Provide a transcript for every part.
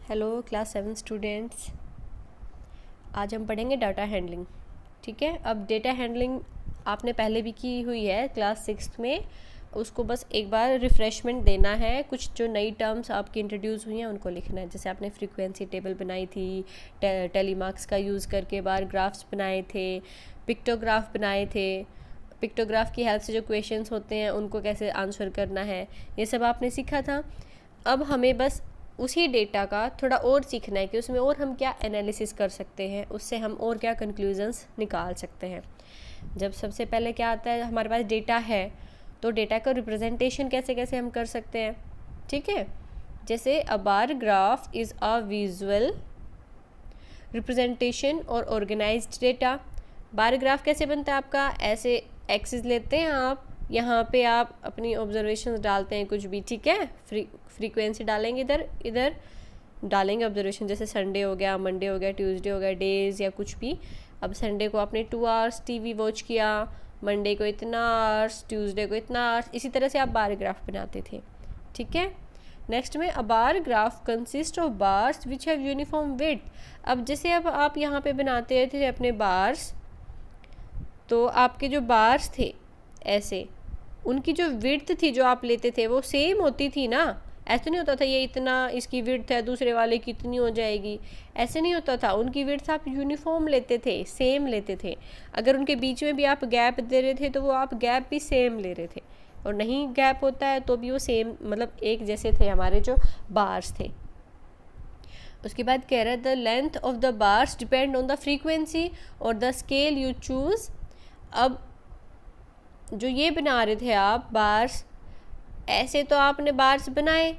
Hello class 7 students. आज हम पढ़ेंगे डाटा हैंडलिंग। ठीक है, अब डेटा हैंडलिंग आपने पहले भी की हुई है क्लास 6 में, उसको बस एक बार रिफ़्रेशमेंट देना है। कुछ जो नई टर्म्स आपकी इंट्रोड्यूस हुई हैं उनको लिखना है। जैसे आपने फ्रीक्वेंसी टेबल बनाई थी, टेलीमार्क्स का यूज़ करके बार ग्राफ्स बनाए थे, पिक्टोग्राफ बनाए थे, पिक्टोग्राफ की हेल्प से जो क्वेश्चंस होते हैं उनको कैसे आंसर करना है, ये सब आपने सीखा था। अब हमें बस उसी डेटा का थोड़ा और सीखना है कि उसमें और हम क्या एनालिसिस कर सकते हैं, उससे हम और क्या कंक्लूजन्स निकाल सकते हैं। जब सबसे पहले क्या आता है, हमारे पास डेटा है तो डेटा का रिप्रेजेंटेशन कैसे कैसे हम कर सकते हैं। ठीक है, जैसे a bar graph is a visual representation और ऑर्गेनाइज्ड डेटा। बार ग्राफ कैसे बनता है आपका, ऐसे एक्सिस लेते हैं आप, यहाँ पे आप अपनी ऑब्जर्वेशन डालते हैं कुछ भी। ठीक है, फ्रीक्वेंसी डालेंगे, इधर डालेंगे ऑब्जर्वेशन, जैसे संडे हो गया, मंडे हो गया, ट्यूसडे हो गया, डेज या कुछ भी। अब संडे को आपने 2 आवर्स टीवी वॉच किया, मंडे को इतना आवर्स, ट्यूसडे को इतना आवर्स, इसी तरह से आप बार ग्राफ बनाते थे। ठीक है, नेक्स्ट में a bar graph consist of bars which have uniform width. अब जैसे अब आप यहाँ पे बनाते थे अपने बार्स, तो आपके जो बार्स थे ऐसे, उनकी जो विड्थ थी जो आप लेते थे वो सेम होती थी ना। ऐसे नहीं होता था ये इतना इसकी विड्थ है दूसरे वाले की इतनी हो जाएगी, ऐसे नहीं होता था। उनकी विड्थ आप यूनिफॉर्म लेते थे, सेम लेते थे। अगर उनके बीच में भी आप गैप दे रहे थे तो वो आप गैप भी सेम ले रहे थे, और नहीं गैप होता है तो भी वो सेम, मतलब एक जैसे थे हमारे जो बार्स थे। उसके बाद कह रहा है the length of the bars depend on the frequency और द स्केल यू चूज़। अब जो ये बना रहे थे आप बार्स, ऐसे तो आपने बार्स बनाए,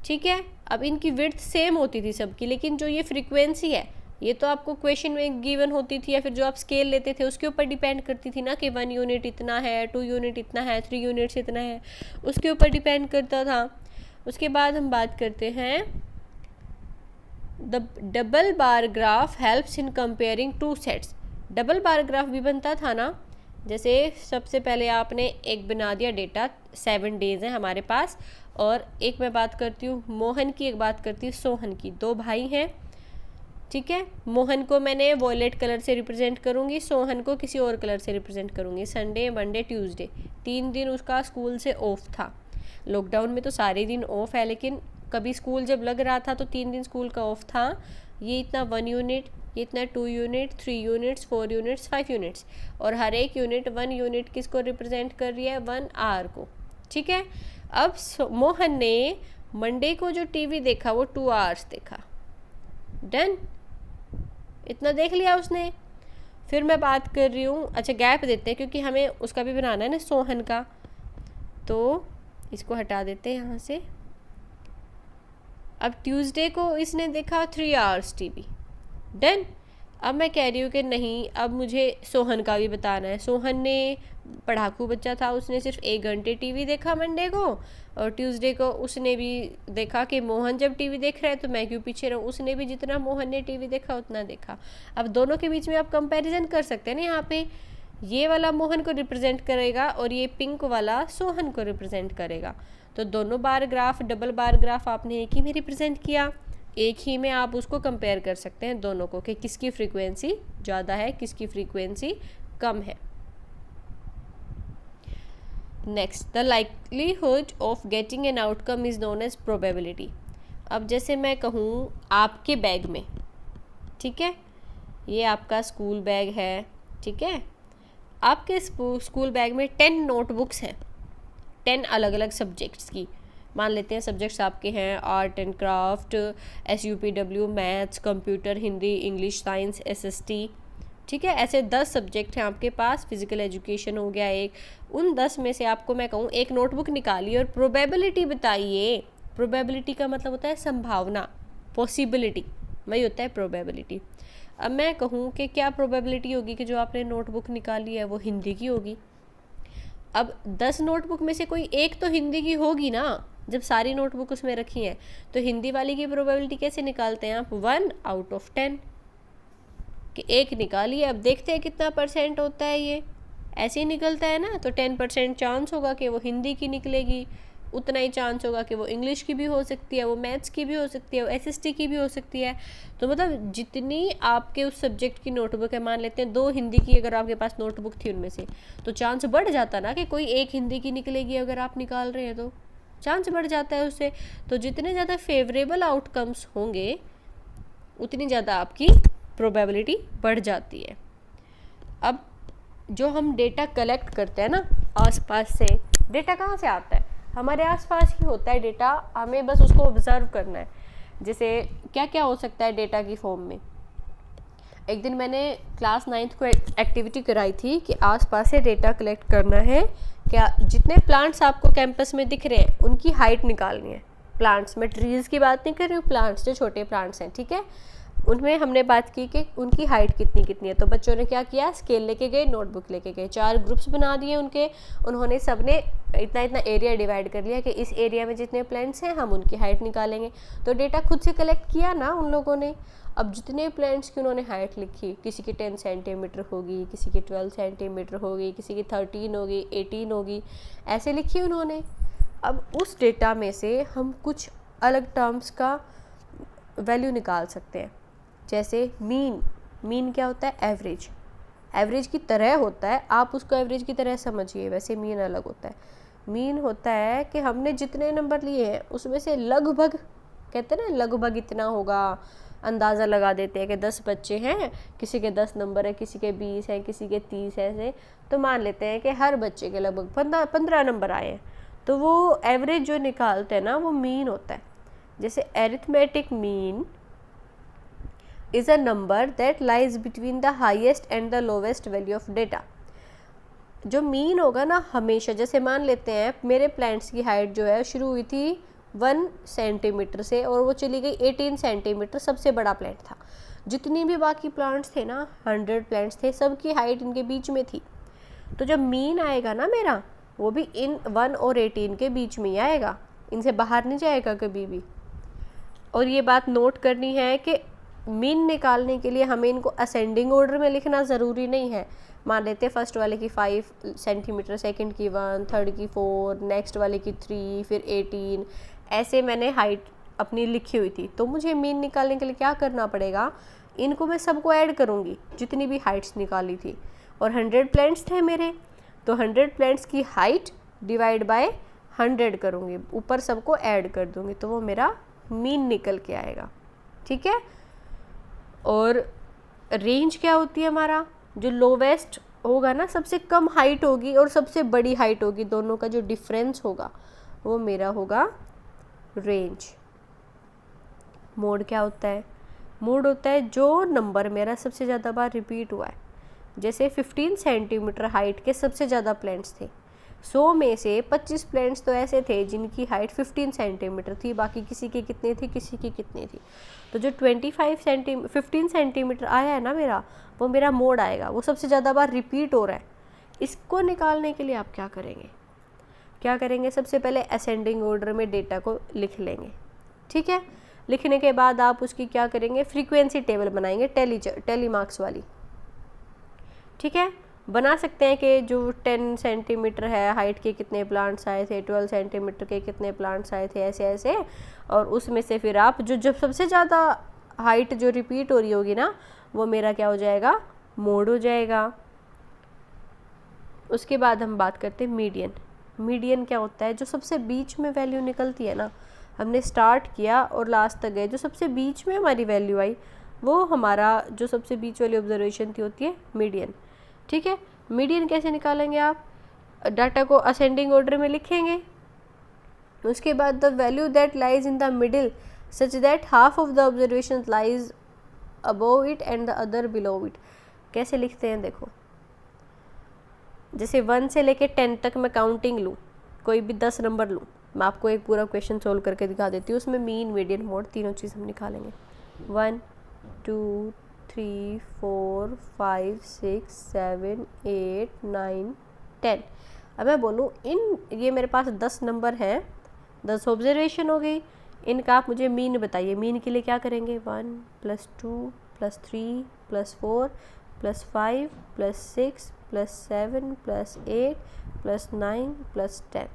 ठीक है। अब इनकी विड्थ सेम होती थी सबकी, लेकिन जो ये फ्रीक्वेंसी है ये तो आपको क्वेश्चन में गिवन होती थी, या फिर जो आप स्केल लेते थे उसके ऊपर डिपेंड करती थी ना, कि 1 यूनिट इतना है, 2 यूनिट इतना है, 3 यूनिट्स इतना है, उसके ऊपर डिपेंड करता था। उसके बाद हम बात करते हैं the double bar graph helps in comparing 2 sets. Double bar graph भी बनता था ना। जैसे सबसे पहले आपने एक बना दिया डेटा, 7 डेज़ हैं हमारे पास, और एक मैं बात करती हूँ मोहन की, एक बात करती हूँ सोहन की। 2 भाई हैं, ठीक है। मोहन को मैंने वॉयलेट कलर से रिप्रेजेंट करूँगी, सोहन को किसी और कलर से रिप्रेजेंट करूँगी। संडे, मंडे, ट्यूसडे, 3 दिन उसका स्कूल से ऑफ था। लॉकडाउन में तो सारे दिन ऑफ है, लेकिन कभी स्कूल जब लग रहा था तो 3 दिन स्कूल का ऑफ था। ये इतना 1 यूनिट, ये इतना 2 यूनिट, 3 यूनिट्स, 4 यूनिट्स, 5 यूनिट्स, और हर एक यूनिट 1 यूनिट किसको रिप्रेजेंट कर रही है, 1 आवर को। ठीक है, अब मोहन ने मंडे को जो टीवी देखा वो 2 आवर्स देखा। डन, इतना देख लिया उसने। फिर मैं बात कर रही हूँ, अच्छा गैप देते हैं क्योंकि हमें उसका भी बनाना है ना, सोहन का, तो इसको हटा देते हैं यहाँ से। अब ट्यूसडे को इसने देखा 3 आवर्स टीवी। डन, अब मैं कह रही हूँ कि नहीं, अब मुझे सोहन का भी बताना है। सोहन ने पढ़ाकू बच्चा था, उसने सिर्फ 1 घंटे टीवी देखा मंडे को, और ट्यूसडे को उसने भी देखा कि मोहन जब टीवी देख रहा है तो मैं क्यों पीछे रहूँ, उसने भी जितना मोहन ने टीवी देखा उतना देखा। अब दोनों के बीच में आप कंपैरिजन कर सकते हैं ना। यहाँ पे ये वाला मोहन को रिप्रेजेंट करेगा और ये पिंक वाला सोहन को रिप्रेजेंट करेगा, तो दोनों bar graph, double bar graph आपने एक ही में रिप्रेजेंट किया। एक ही में आप उसको कंपेयर कर सकते हैं दोनों को, कि किसकी फ्रीक्वेंसी ज़्यादा है, किसकी फ्रीक्वेंसी कम है। Next, the likelihood of getting an outcome is known as probability. अब जैसे मैं कहूँ आपके बैग में, ठीक है, ये आपका स्कूल बैग है, ठीक है, आपके स्कूल बैग में 10 नोटबुक्स हैं, 10 अलग अलग सब्जेक्ट्स की। मान लेते हैं सब्जेक्ट्स आपके हैं art and craft, SUPW, maths, computer, Hindi, English, science, SST, ठीक है। ऐसे 10 सब्जेक्ट हैं आपके पास। फिजिकल एजुकेशन हो गया एक। उन 10 में से आपको मैं कहूँ एक नोटबुक निकालिए और प्रोबेबिलिटी बताइए। प्रोबेबिलिटी का मतलब होता है संभावना, पॉसिबिलिटी, वही होता है प्रोबेबिलिटी। अब मैं कहूँ कि क्या प्रोबेबिलिटी होगी कि जो आपने नोटबुक निकाली है वो हिंदी की होगी। अब 10 नोटबुक में से कोई एक तो हिंदी की होगी ना, जब सारी नोटबुक उसमें रखी हैं, तो हिंदी वाली की प्रोबेबिलिटी कैसे निकालते हैं आप, 1 आउट ऑफ 10, कि एक निकाली है। अब देखते हैं कितना % होता है, ये ऐसे ही निकलता है ना, तो 10% चांस होगा कि वो हिंदी की निकलेगी, उतना ही चांस होगा कि वो इंग्लिश की भी हो सकती है, वो मैथ्स की भी हो सकती है, वो एसएसटी की भी हो सकती है। तो मतलब जितनी आपके उस सब्जेक्ट की नोटबुक है, मान लेते हैं 2 हिंदी की अगर आपके पास नोटबुक थी उनमें से, तो चांस बढ़ जाता ना कि कोई एक हिंदी की निकलेगी अगर आप निकाल रहे हैं, तो चांस बढ़ जाता है उससे। तो जितने ज़्यादा फेवरेबल आउटकम्स होंगे उतनी ज़्यादा आपकी प्रोबेबिलिटी बढ़ जाती है। अब जो हम डेटा कलेक्ट करते हैं ना आसपास से, डेटा कहाँ से आता है? हमारे आसपास ही होता है डेटा, हमें बस उसको ऑब्जर्व करना है। जैसे क्या क्या हो सकता है डेटा की फॉर्म में। एक दिन मैंने क्लास 9th को एक्टिविटी कराई थी कि आसपास से डेटा कलेक्ट करना है। क्या जितने प्लांट्स आपको कैंपस में दिख रहे हैं उनकी हाइट निकालनी है। प्लांट्स में ट्रीज़ की बात नहीं कर रही हूँ, प्लांट्स जो छोटे प्लांट्स हैं, ठीक है, उनमें हमने बात की कि उनकी हाइट कितनी कितनी है। तो बच्चों ने क्या किया, स्केल लेके गए, नोटबुक लेके गए, 4 ग्रुप्स बना दिए उनके। उन्होंने सबने इतना इतना एरिया डिवाइड कर लिया कि इस एरिया में जितने प्लांट्स हैं हम उनकी हाइट निकालेंगे। तो डेटा खुद से कलेक्ट किया ना उन लोगों ने। अब जितने प्लांट्स की उन्होंने हाइट लिखी, किसी की 10 सेंटीमीटर होगी, किसी की 12 सेंटीमीटर होगी, किसी की 13 होगी, 18 होगी, ऐसे लिखी उन्होंने। अब उस डेटा में से हम कुछ अलग टर्म्स का वैल्यू निकाल सकते हैं। जैसे मीन क्या होता है? एवरेज। एवरेज की तरह होता है, आप उसको एवरेज की तरह समझिए, वैसे मीन अलग होता है। मीन होता है कि हमने जितने नंबर लिए हैं उसमें से लगभग, कहते हैं ना लगभग इतना होगा, अंदाज़ा लगा देते हैं कि 10 बच्चे हैं, किसी के 10 नंबर है, किसी के 20 हैं, किसी के 30 ऐसे, तो मान लेते हैं कि हर बच्चे के लगभग 15 नंबर आए हैं। तो वो एवरेज जो निकालते हैं ना वो मीन होता है। जैसे arithmetic mean is a number that lies between the highest and the lowest value of data। जो मीन होगा ना हमेशा, जैसे मान लेते हैं मेरे प्लांट्स की हाइट जो है शुरू हुई थी 1 सेंटीमीटर से और वो चली गई 18 सेंटीमीटर, सबसे बड़ा प्लांट था। जितनी भी बाकी प्लांट्स थे ना, 100 प्लांट्स थे, सबकी हाइट इनके बीच में थी। तो जब मीन आएगा ना मेरा, वो भी इन 1 और 18 के बीच में ही आएगा, इनसे बाहर नहीं जाएगा कभी भी। और ये बात नोट करनी है कि मीन निकालने के लिए हमें इनको असेंडिंग ऑर्डर में लिखना ज़रूरी नहीं है। मान लेते फर्स्ट वाले की 5 सेंटीमीटर, सेकंड की 1, थर्ड की 4, नेक्स्ट वाले की 3, फिर 18, ऐसे मैंने हाइट अपनी लिखी हुई थी। तो मुझे मीन निकालने के लिए क्या करना पड़ेगा, इनको मैं सबको ऐड करूँगी जितनी भी हाइट्स निकाली थी। और 100 प्लांट्स थे मेरे, तो 100 प्लांट्स की हाइट डिवाइड बाय 100 करूँगी, ऊपर सबको ऐड कर दूँगी, तो वो मेरा मीन निकल के आएगा। ठीक है। और रेंज क्या होती है हमारा, जो लोवेस्ट होगा ना, सबसे कम हाइट होगी और सबसे बड़ी हाइट होगी, दोनों का जो डिफरेंस होगा वो मेरा होगा रेंज। मोड क्या होता है? मोड होता है जो नंबर मेरा सबसे ज़्यादा बार रिपीट हुआ है। जैसे 15 सेंटीमीटर हाइट के सबसे ज़्यादा प्लांट्स थे, 100 में से 25 प्लांट्स तो ऐसे थे जिनकी हाइट 15 सेंटीमीटर थी, बाकी किसी की कितनी थी, किसी की कितनी थी। तो जो 15 सेंटीमीटर आया है ना मेरा, वो मेरा मोड आएगा, वो सबसे ज़्यादा बार रिपीट हो रहा है। इसको निकालने के लिए आप क्या करेंगे, सबसे पहले असेंडिंग ऑर्डर में डेटा को लिख लेंगे। ठीक है। लिखने के बाद आप उसकी क्या करेंगे, फ्रीक्वेंसी टेबल बनाएंगे, टेली मार्क्स वाली। ठीक है। बना सकते हैं कि जो 10 सेंटीमीटर है हाइट के कितने प्लांट्स आए थे, 12 सेंटीमीटर के कितने प्लांट्स आए थे, ऐसे ऐसे। और उसमें से फिर आप जब सबसे ज़्यादा हाइट जो रिपीट हो रही होगी ना, वो मेरा क्या हो जाएगा, मोड हो जाएगा। उसके बाद हम बात करते हैं मीडियन। मीडियन क्या होता है, जो सबसे बीच में वैल्यू निकलती है ना, हमने स्टार्ट किया और लास्ट तक गए, जो सबसे बीच में हमारी वैल्यू आई, वो हमारा जो सबसे बीच वाली ऑब्जर्वेशन थी होती है मीडियन। ठीक है। मीडियन कैसे निकालेंगे, आप डाटा को असेंडिंग ऑर्डर में लिखेंगे। उसके बाद the value that lies in the middle such that half of the observation lies above it and the other below it. कैसे लिखते हैं देखो, जैसे 1 से लेके 10 तक मैं काउंटिंग लूँ, कोई भी 10 नंबर लूँ, मैं आपको एक पूरा क्वेश्चन सोल्व करके दिखा देती हूँ। उसमें मीन, मीडियन, मोड तीनों चीज़ हम निकालेंगे। 1 2 3 4 5 6 7 8 9 10। अब मैं बोलूँ ये मेरे पास 10 नंबर हैं, 10 ऑब्जर्वेशन हो गई, इनका आप मुझे मीन बताइए। मीन के लिए क्या करेंगे, 1 + 2 + 3 + 4 + 5 + 6 + 7 + 8 + 9 + 10।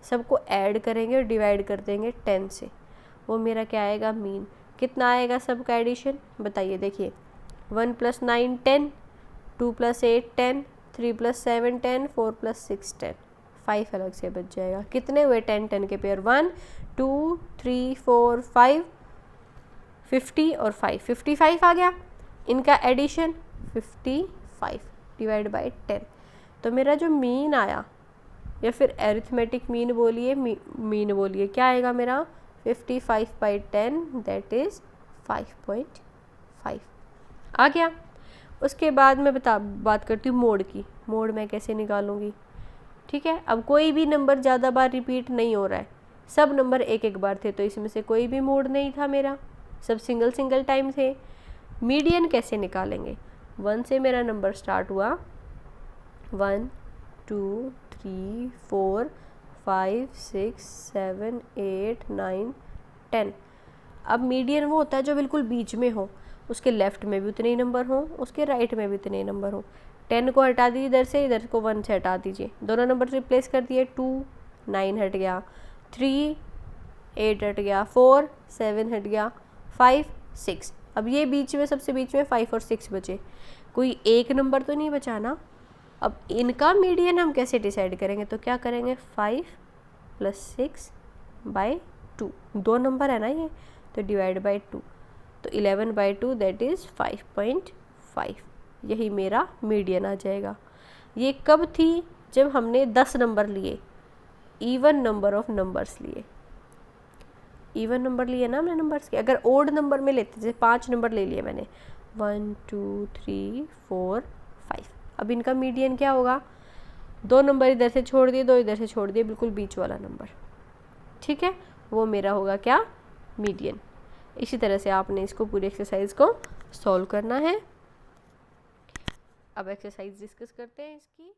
सबको ऐड करेंगे और डिवाइड कर देंगे 10 से, वो मेरा क्या आएगा मीन। कितना आएगा सबका एडिशन बताइए। देखिए 1 + 9 10, 2 + 8 10, 3 + 7 10, 4 + 6 10, 5 अलग से बच जाएगा। कितने हुए 10 10 के पेयर 1 2 3 4 5, 50 और 5, 55 आ गया। इनका एडिशन 55 डिवाइड बाय 10। तो मेरा जो मीन आया, या फिर एरिथमेटिक मीन बोलिए, मीन बोलिए, क्या आएगा मेरा 55/10 दैट इज़ 5.5 आ गया। उसके बाद मैं बात करती हूँ मोड की। मोड मैं कैसे निकालूंगी? ठीक है, अब कोई भी नंबर ज़्यादा बार रिपीट नहीं हो रहा है, सब नंबर एक एक बार थे, तो इसमें से कोई भी मोड नहीं था मेरा, सब सिंगल सिंगल टाइम थे। मीडियन कैसे निकालेंगे? 1 से मेरा नंबर स्टार्ट हुआ, 1 2 3 4 5 6 7 8 9 10। अब मीडियन वो होता है जो बिल्कुल बीच में हो, उसके लेफ़्ट में भी उतने ही नंबर हों, उसके राइट में भी उतने ही नंबर हों। 10 को हटा दीजिए इधर से, इधर को 1 से हटा दीजिए, दोनों नंबर रिप्लेस कर दिए। 2 9 हट गया, 3 8 हट गया, 4 7 हट गया, 5 6। अब ये बीच में, सबसे बीच में 5 और 6 बचे, कोई एक नंबर तो नहीं बचा ना। अब इनका मीडियन हम कैसे डिसाइड करेंगे? तो क्या करेंगे 5 + 6/2, 2 नंबर है ना ये, तो डिवाइड बाय 2, तो 11/2 दैट इज़ 5.5। यही मेरा मीडियन आ जाएगा। ये कब थी? जब हमने 10 नंबर लिए, इवन नंबर ऑफ नंबर्स लिए, इवन नंबर लिए ना हमने नंबर्स के। अगर ओड नंबर में लेते, जैसे 5 नंबर ले लिए मैंने, 1 2 3 4 5, अब इनका मीडियन क्या होगा? 2 नंबर इधर से छोड़ दिए, 2 इधर से छोड़ दिए, बिल्कुल बीच वाला नंबर, ठीक है, वो मेरा होगा क्या? मीडियन। इसी तरह से आपने इसको पूरी एक्सरसाइज को सॉल्व करना है। अब एक्सरसाइज डिस्कस करते हैं इसकी।